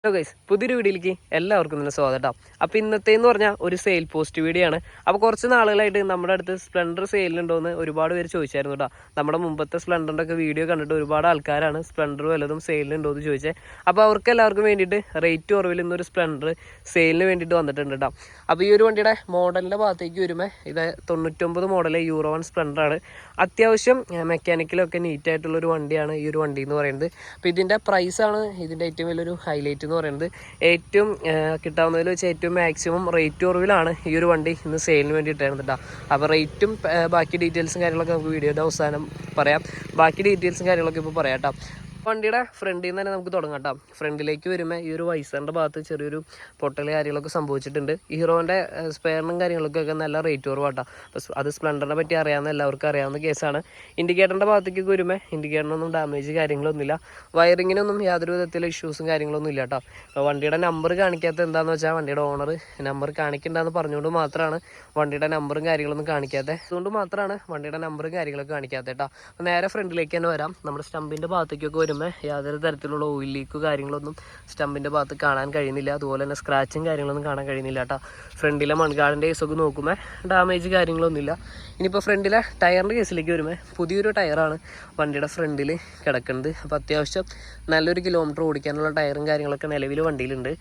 Hello guys, പുതിയൊരു വീഡിയോയിലേക്ക് എല്ലാവർക്കും തന്നെ സ്വാഗതം കേട്ടോ. അപ്പോൾ ഇന്നത്തേന്ന് പറഞ്ഞാൽ ഒരു സെയിൽ പോസ്റ്റ് വീഡിയോ ആണ്. അപ്പോൾ കുറച്ച് നാളുകളായിട്ട് നമ്മുടെ അടുത്ത് സ്പ്ലെൻഡർ സെയിലുണ്ടോയെന്ന് ഒരുപാട് പേര് ചോദിച്ചായിരുന്നു കേട്ടോ. നമ്മുടെ മുമ്പത്തെ സ്പ്ലെൻഡറിൻ്റെ ഒക്കെ വീഡിയോ കണ്ടിട്ട് ഒരുപാട് ആൾക്കാരാണ് സ്പ്ലെൻഡർ വല്ലതും സെയിലുണ്ടോ എന്ന് ചോദിച്ചത്. അപ്പോൾ അവർക്ക് എല്ലാവർക്കും വേണ്ടിയിട്ട് റേറ്റ് കുറവിൽ ഇന്നൊരു സ്പ്ലെൻഡർ സെയിലിന് വേണ്ടിയിട്ട് വന്നിട്ടുണ്ട് കേട്ടോ. അപ്പോൾ ഈ ഒരു വണ്ടിയുടെ മോഡലിൻ്റെ ഭാഗത്തേക്ക് വരുമ്പോൾ ഇത് 99 മോഡൽ യൂറോ 1 സ്പ്ലെൻഡറാണ്. അത്യാവശ്യം മെക്കാനിക്കലൊക്കെ നീറ്റായിട്ടുള്ളൊരു വണ്ടിയാണ് ഈ ഒരു വണ്ടി എന്ന് പറയുന്നത്. അപ്പോൾ ഇതിൻ്റെ പ്രൈസാണ് ഇതിൻ്റെ ഏറ്റവും വലിയൊരു ഹൈലൈറ്റ് എന്ന് പറയുന്നത്. ഏറ്റവും കിട്ടാവുന്നതിൽ വെച്ച് ഏറ്റവും മാക്സിമം റേറ്റ് കുറവിലാണ് ഈ ഒരു വണ്ടി ഇന്ന് സെയിലിന് വേണ്ടിയിട്ടായിരുന്നു കേട്ടോ. അപ്പോൾ റേറ്റും ബാക്കി ഡീറ്റെയിൽസും കാര്യങ്ങളൊക്കെ നമുക്ക് വീഡിയോയുടെ അവസാനം പറയാം. ബാക്കി ഡീറ്റെയിൽസും കാര്യങ്ങളൊക്കെ ഇപ്പോൾ പറയാം കേട്ടോ. വണ്ടിയുടെ ഫ്രണ്ടിൽ നിന്ന് തന്നെ നമുക്ക് തുടങ്ങാം കേട്ടോ. ഫ്രണ്ടിലേക്ക് വരുമ്പോൾ ഈ ഒരു വൈസറിൻ്റെ ഭാഗത്ത് ചെറിയൊരു പൊട്ടൽ കാര്യങ്ങളൊക്കെ സംഭവിച്ചിട്ടുണ്ട്. ഹീറോൻ്റെ സ്പെയറിനും കാര്യങ്ങൾക്കൊക്കെ നല്ല റേറ്റ് കുറവാട്ടോ. അപ്പോൾ അത് സ്പ്ലെൻഡറിനെ പറ്റി അറിയാവുന്ന എല്ലാവർക്കും അറിയാവുന്ന കേസാണ്. ഇൻഡിക്കേറ്ററിൻ്റെ ഭാഗത്തേക്ക് വരുമ്പോൾ ഇൻഡിക്കേറ്ററിനൊന്നും ഡാമേജ് കാര്യങ്ങളൊന്നുമില്ല. വയറിങ്ങിനൊന്നും യാതൊരു വിധത്തിലുള്ള ഇഷ്യൂസും കാര്യങ്ങളൊന്നും ഇല്ല കേട്ടോ. അപ്പോൾ വണ്ടിയുടെ നമ്പർ കാണിക്കാത്ത എന്താണെന്ന് വെച്ചാൽ വണ്ടിയുടെ ഓണർ നമ്പർ കാണിക്കണ്ടെന്ന് പറഞ്ഞുകൊണ്ട് മാത്രമാണ് വണ്ടിയുടെ നമ്പറും കാര്യങ്ങളൊന്നും കാണിക്കാത്തത്. അതുകൊണ്ട് മാത്രമാണ് വണ്ടിയുടെ നമ്പറും കാര്യങ്ങളൊക്കെ കാണിക്കാത്തത് കേട്ടോ. അപ്പോൾ നേരെ ഫ്രണ്ടിലേക്ക് തന്നെ വരാം. നമ്മുടെ സ്റ്റമ്പിൻ്റെ ഭാഗത്തേക്കൊക്കെ വരുമ്പോൾ യാതൊരു തരത്തിലുള്ള ഓയിൽ ലീക്ക് കാര്യങ്ങളൊന്നും സ്റ്റമ്പിൻ്റെ ഭാഗത്ത് കാണാൻ കഴിയുന്നില്ല. അതുപോലെ തന്നെ സ്ക്രാച്ചും കാര്യങ്ങളൊന്നും കാണാൻ കഴിയുന്നില്ല കേട്ടോ. ഫ്രണ്ടിലെ മൺകാടിൻ്റെ കേസൊക്കെ നോക്കുമ്പോൾ ഡാമേജ് കാര്യങ്ങളൊന്നുമില്ല. ഇനിയിപ്പോൾ ഫ്രണ്ടിലെ ടയറിൻ്റെ കേസിലേക്ക് വരുമ്പോൾ പുതിയൊരു ടയറാണ് വണ്ടിയുടെ ഫ്രണ്ടിൽ കിടക്കുന്നത്. അപ്പോൾ അത്യാവശ്യം നല്ലൊരു കിലോമീറ്റർ ഓടിക്കാനുള്ള ടയറും കാര്യങ്ങളൊക്കെ നിലവിൽ വണ്ടിയിലുണ്ട്.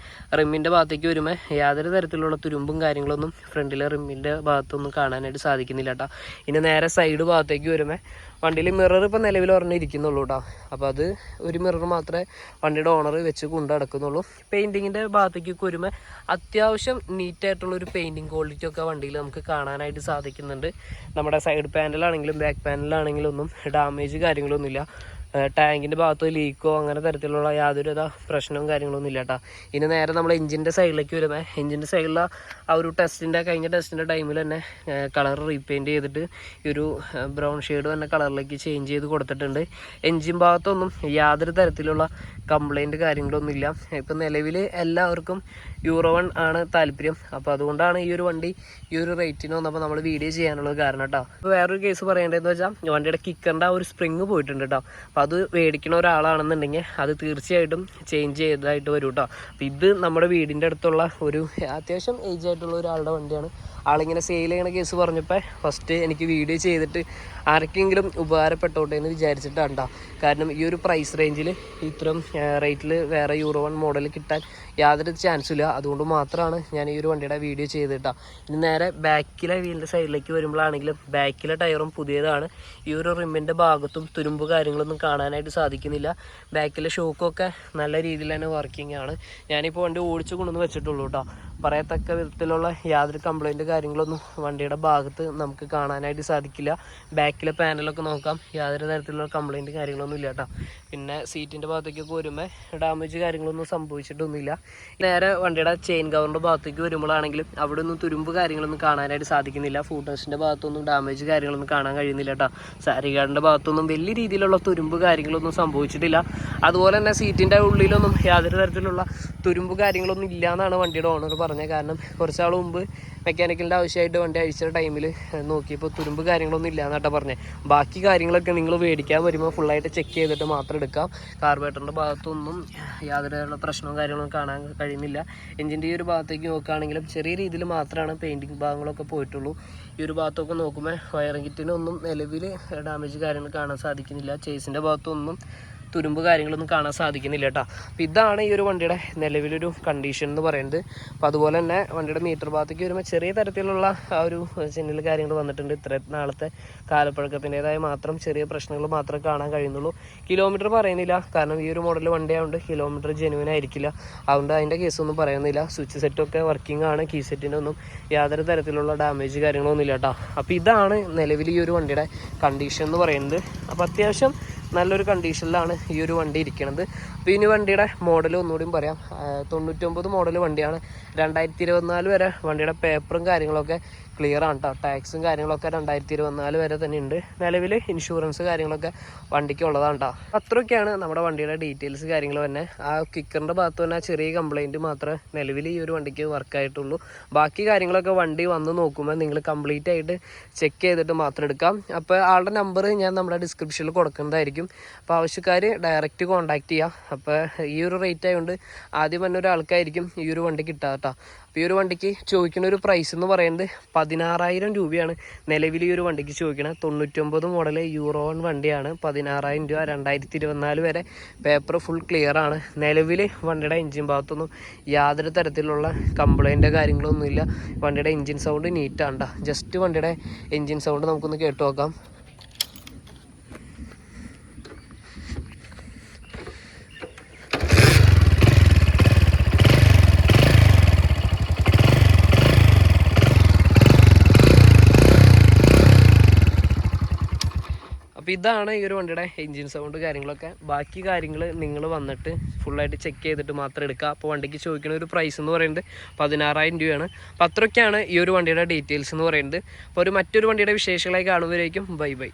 റിമ്മിൻ്റെ ഭാഗത്തേക്ക് വരുമ്പോൾ യാതൊരു തരത്തിലുള്ള തുരുമ്പും കാര്യങ്ങളൊന്നും ഫ്രണ്ടിലെ റിമ്മിൻ്റെ ഭാഗത്തൊന്നും കാണാനായിട്ട് സാധിക്കുന്നില്ല കേട്ടോ. ഇനി നേരെ സൈഡ് ഭാഗത്തേക്ക് വരുമ്പോൾ വണ്ടിയിൽ മിറർ ഇപ്പോൾ നിലവിൽ ഇരിക്കുന്നുള്ളൂ കേട്ടോ. അപ്പോൾ അത് ഒരു മിറർ മാത്രമേ വണ്ടിയുടെ ഓണർ വെച്ച് കൊണ്ടു നടക്കുന്നുള്ളൂ. പെയിൻറ്റിങ്ങിൻ്റെ ഭാഗത്തേക്കൊക്കെ വരുമ്പോൾ അത്യാവശ്യം നീറ്റായിട്ടുള്ളൊരു പെയിൻറ്റിങ് ക്വാളിറ്റി ഒക്കെ വണ്ടിയിൽ നമുക്ക് കാണാനായിട്ട് സാധിക്കുന്നുണ്ട്. നമ്മുടെ സൈഡ് പാനലാണെങ്കിലും ബാക്ക് പാനലാണെങ്കിലും ഒന്നും ഡാമേജ് കാര്യങ്ങളൊന്നുമില്ല. ടാങ്കിൻ്റെ ഭാഗത്ത് ലീക്കോ അങ്ങനെ തരത്തിലുള്ള യാതൊരു പ്രശ്നവും കാര്യങ്ങളൊന്നും ഇല്ല കേട്ടോ. ഇനി നേരെ നമ്മൾ എഞ്ചിൻ്റെ സൈഡിലേക്ക് വരുമ്പോൾ എഞ്ചിൻ്റെ സൈഡിലെ ആ ഒരു കഴിഞ്ഞ ടെസ്റ്റിൻ്റെ ടൈമിൽ തന്നെ കളർ റീപെയിൻറ്റ് ചെയ്തിട്ട് ഈ ഒരു ബ്രൗൺ ഷെയ്ഡ് തന്നെ കളറിലേക്ക് ചേഞ്ച് ചെയ്ത് കൊടുത്തിട്ടുണ്ട്. എഞ്ചിൻ ഭാഗത്തൊന്നും യാതൊരു തരത്തിലുള്ള കംപ്ലൈൻറ്റ് കാര്യങ്ങളൊന്നും ഇല്ല. ഇപ്പം നിലവിൽ എല്ലാവർക്കും യൂറോ 1 ആണ് താല്പര്യം. അപ്പോൾ അതുകൊണ്ടാണ് ഈ ഒരു വണ്ടി ഈ ഒരു റേറ്റിന് വന്നപ്പോൾ നമ്മൾ വീഡിയോ ചെയ്യാനുള്ളത് കാരണം കേട്ടോ. അപ്പോൾ വേറൊരു കേസ് പറയേണ്ടതെന്ന് വെച്ചാൽ വണ്ടിയുടെ കിക്കറിൻ്റെ ആ ഒരു സ്പ്രിങ് പോയിട്ടുണ്ട് കേട്ടോ. അപ്പോൾ അത് മേടിക്കുന്ന ഒരാളാണെന്നുണ്ടെങ്കിൽ അത് തീർച്ചയായിട്ടും ചേഞ്ച് ചെയ്തതായിട്ട് വരും കേട്ടോ. അപ്പോൾ ഇത് നമ്മുടെ വീടിൻ്റെ അടുത്തുള്ള ഒരു അത്യാവശ്യം ഏജ് ആയിട്ടുള്ള ഒരാളുടെ വണ്ടിയാണ്. ആളിങ്ങനെ സെയിൽ ചെയ്യണ കേസ് പറഞ്ഞപ്പോൾ ഫസ്റ്റ് എനിക്ക് വീഡിയോ ചെയ്തിട്ട് ആർക്കെങ്കിലും ഉപകാരപ്പെട്ടോട്ടെ എന്ന് വിചാരിച്ചിട്ടാണ് കേട്ടോ. കാരണം ഈ ഒരു പ്രൈസ് റേഞ്ചിൽ ഇത്രയും റേറ്റിൽ വേറെ യൂറോ 1 മോഡൽ കിട്ടാൻ യാതൊരു ചാൻസും ഇല്ല. അതുകൊണ്ട് മാത്രമാണ് ഞാൻ ഈ ഒരു വണ്ടിയുടെ വീഡിയോ ചെയ്തിട്ടാ. ഇനി നേരെ ബാക്കിലെ വീലിൻ്റെ സൈഡിലേക്ക് വരുമ്പോഴാണെങ്കിലും ബാക്കിലെ ടയറും പുതിയതാണ്. ഈ ഒരു റിമ്മിൻ്റെ ഭാഗത്തും തുരുമ്പ് കാര്യങ്ങളൊന്നും കാണാനായിട്ട് സാധിക്കുന്നില്ല. ബാക്കിലെ ഷോക്കൊക്കെ നല്ല രീതിയിൽ തന്നെ വർക്കിംഗ് ആണ്. ഞാനിപ്പോൾ വണ്ടി ഓടിച്ചു കൊണ്ടുവന്ന് വെച്ചിട്ടുള്ളൂ കേട്ടോ. പറയത്തക്ക വിധത്തിലുള്ള യാതൊരു കംപ്ലൈൻറ്റ് കാര്യങ്ങളൊന്നും വണ്ടിയുടെ ഭാഗത്ത് നമുക്ക് കാണാനായിട്ട് സാധിക്കില്ല. ബാക്കിലെ പാനലൊക്കെ നോക്കാം, യാതൊരു തരത്തിലുള്ള കംപ്ലൈൻറ്റ് കാര്യങ്ങളൊന്നും ഇല്ല കേട്ടോ. പിന്നെ സീറ്റിൻ്റെ ഭാഗത്തേക്കൊക്കെ വരുമ്പോൾ ഡാമേജ് കാര്യങ്ങളൊന്നും സംഭവിച്ചിട്ടൊന്നുമില്ല. നേരെ വണ്ടിയുടെ ചെയിൻ കവറിൻ്റെ ഭാഗത്തേക്ക് വരുമ്പോഴാണെങ്കിലും അവിടെ ഒന്നും തുരുമ്പ് കാര്യങ്ങളൊന്നും കാണാനായിട്ട് സാധിക്കുന്നില്ല. ഫൂട്ടേഴ്സിൻ്റെ ഭാഗത്തൊന്നും ഡാമേജ് കാര്യങ്ങളൊന്നും കാണാൻ കഴിയുന്നില്ല കേട്ടോ. സാരികാടിൻ്റെ ഭാഗത്തൊന്നും വലിയ രീതിയിലുള്ള തുരുമ്പ് കാര്യങ്ങളൊന്നും സംഭവിച്ചിട്ടില്ല. അതുപോലെ തന്നെ സീറ്റിൻ്റെ ഉള്ളിലൊന്നും യാതൊരു തരത്തിലുള്ള തുരുമ്പ് കാര്യങ്ങളൊന്നും ഇല്ല എന്നാണ് വണ്ടിയുടെ ഓണർ പറഞ്ഞത്. കാരണം കുറച്ചാൾ മുമ്പ് മെക്കാനിക്കലിൻ്റെ ആവശ്യമായിട്ട് വണ്ടി അഴിച്ച ടൈമിൽ നോക്കിയപ്പോൾ തുരുമ്പ് കാര്യങ്ങളൊന്നും ഇല്ല എന്നാട്ടോ പറഞ്ഞത്. ബാക്കി കാര്യങ്ങളൊക്കെ നിങ്ങൾ മേടിക്കാൻ വരുമ്പോൾ ഫുള്ളായിട്ട് ചെക്ക് ചെയ്തിട്ട് മാത്രം എടുക്കാം. കാർബറേറ്ററിൻ്റെ ഭാഗത്തൊന്നും യാതൊരു പ്രശ്നവും കാര്യങ്ങളും കാണാൻ കഴിയുന്നില്ല. എഞ്ചിൻ്റെ ഈ ഒരു ഭാഗത്തേക്ക് നോക്കുകയാണെങ്കിലും ചെറിയ രീതിയിൽ മാത്രമാണ് പെയിൻറ്റിങ് ഭാഗങ്ങളൊക്കെ പോയിട്ടുള്ളൂ. ഈ ഒരു ഭാഗത്തൊക്കെ നോക്കുമ്പോൾ വയറിംഗ് കിറ്റിനൊന്നും നിലവിൽ ഡാമേജ് കാര്യങ്ങൾ കാണാൻ സാധിക്കുന്നില്ല. ചേസിൻ്റെ ഭാഗത്തൊന്നും തുരുമ്പ് കാര്യങ്ങളൊന്നും കാണാൻ സാധിക്കുന്നില്ല കേട്ടോ. അപ്പോൾ ഇതാണ് ഈ ഒരു വണ്ടിയുടെ നിലവിലൊരു കണ്ടീഷൻ എന്ന് പറയുന്നത്. അപ്പോൾ അതുപോലെ തന്നെ വണ്ടിയുടെ മീറ്റർ ഭാഗത്തേക്ക് വരുമ്പോൾ ചെറിയ തരത്തിലുള്ള ആ ഒരു ചിഹ്നൽ കാര്യങ്ങൾ വന്നിട്ടുണ്ട്. ഇത്ര നാളത്തെ കാലപ്പഴക്കത്തിൻ്റെതായ മാത്രം ചെറിയ പ്രശ്നങ്ങൾ മാത്രമേ കാണാൻ കഴിയുന്നുള്ളൂ. കിലോമീറ്റർ പറയുന്നില്ല, കാരണം ഈ ഒരു മോഡൽ വണ്ടിയായതുകൊണ്ട് കിലോമീറ്റർ ജെനുവിൻ ആയിരിക്കില്ല. അതുകൊണ്ട് അതിൻ്റെ കേസൊന്നും പറയുന്നില്ല. സ്വിച്ച് സെറ്റൊക്കെ വർക്കിംഗ് ആണ്. കീ സെറ്റിൻ്റെ ഒന്നും യാതൊരു തരത്തിലുള്ള ഡാമേജ് കാര്യങ്ങളൊന്നും ഇല്ല കേട്ടോ. അപ്പോൾ ഇതാണ് നിലവിൽ ഈ ഒരു വണ്ടിയുടെ കണ്ടീഷൻ എന്ന് പറയുന്നത്. അപ്പോൾ അത്യാവശ്യം നല്ലൊരു കണ്ടീഷനിലാണ് ഈ ഒരു വണ്ടി ഇരിക്കുന്നത്. അപ്പോൾ ഇനി വണ്ടിയുടെ മോഡൽ ഒന്നുകൂടിയും പറയാം. 99 മോഡൽ വണ്ടിയാണ്. 2024 വരെ വണ്ടിയുടെ പേപ്പറും കാര്യങ്ങളൊക്കെ ക്ലിയർ ആണ് കേട്ടോ. ടാക്സും കാര്യങ്ങളൊക്കെ 2024 വരെ തന്നെ ഉണ്ട്. നിലവിൽ ഇൻഷുറൻസ് കാര്യങ്ങളൊക്കെ വണ്ടിക്ക് ഉള്ളതാണ് കേട്ടോ. അത്രയൊക്കെയാണ് നമ്മുടെ വണ്ടിയുടെ ഡീറ്റെയിൽസ് കാര്യങ്ങൾ തന്നെ. ആ കിക്കറിൻ്റെ ഭാഗത്ത് തന്നെ ചെറിയ കംപ്ലയിൻറ്റ് മാത്രമേ നിലവിൽ ഈ ഒരു വണ്ടിക്ക് വർക്കായിട്ടുള്ളൂ. ബാക്കി കാര്യങ്ങളൊക്കെ വണ്ടി വന്ന് നോക്കുമ്പോൾ നിങ്ങൾ കംപ്ലീറ്റ് ആയിട്ട് ചെക്ക് ചെയ്തിട്ട് മാത്രം എടുക്കാം. അപ്പോൾ ആളുടെ നമ്പർ ഞാൻ നമ്മുടെ ഡിസ്ക്രിപ്ഷനിൽ കൊടുക്കുന്നതായിരിക്കും. അപ്പോൾ ആവശ്യക്കാർ ഡയറക്റ്റ് കോൺടാക്റ്റ് ചെയ്യാം. അപ്പോൾ ഈ ഒരു റേറ്റ് ആയതുകൊണ്ട് ആദ്യം തന്നെ ഒരാൾക്കായിരിക്കും ഈ ഒരു വണ്ടി കിട്ടുക കേട്ടോ. അപ്പോൾ ഈ ഒരു വണ്ടിക്ക് ചോദിക്കുന്ന ഒരു പ്രൈസ് എന്ന് പറയുന്നത് 16,000 രൂപയാണ് നിലവിൽ ഈ ഒരു വണ്ടിക്ക് ചോദിക്കുന്നത്. 99 മോഡൽ യൂറോ 1 വണ്ടിയാണ്. 16,000 രൂപ. 2024 വരെ പേപ്പർ ഫുൾ ക്ലിയർ ആണ്. നിലവിൽ വണ്ടിയുടെ എൻജിൻ ഭാഗത്തൊന്നും യാതൊരു തരത്തിലുള്ള കംപ്ലൈൻറ്റോ കാര്യങ്ങളൊന്നുമില്ല. വണ്ടിയുടെ എൻജിൻ സൗണ്ട് നീറ്റാണ് കേട്ടോ. ജസ്റ്റ് വണ്ടിയുടെ എൻജിൻ സൗണ്ട് നമുക്കൊന്ന് കേട്ടു നോക്കാം. അപ്പോൾ ഇതാണ് ഈ ഒരു വണ്ടിയുടെ എൻജിൻ സൗണ്ട് കാര്യങ്ങളൊക്കെ. ബാക്കി കാര്യങ്ങൾ നിങ്ങൾ വന്നിട്ട് ഫുള്ളായിട്ട് ചെക്ക് ചെയ്തിട്ട് മാത്രം എടുക്കുക. അപ്പോൾ വണ്ടിക്ക് ചോദിക്കുന്ന ഒരു പ്രൈസ് എന്ന് പറയുന്നത് 16,000 രൂപയാണ്. അപ്പോൾ അത്രയൊക്കെയാണ് ഈ ഒരു വണ്ടിയുടെ ഡീറ്റെയിൽസ് എന്ന് പറയുന്നത്. അപ്പോൾ മറ്റൊരു വണ്ടിയുടെ വിശേഷങ്ങളായി കാണുമ്പോഴേക്കും ബൈ ബൈ.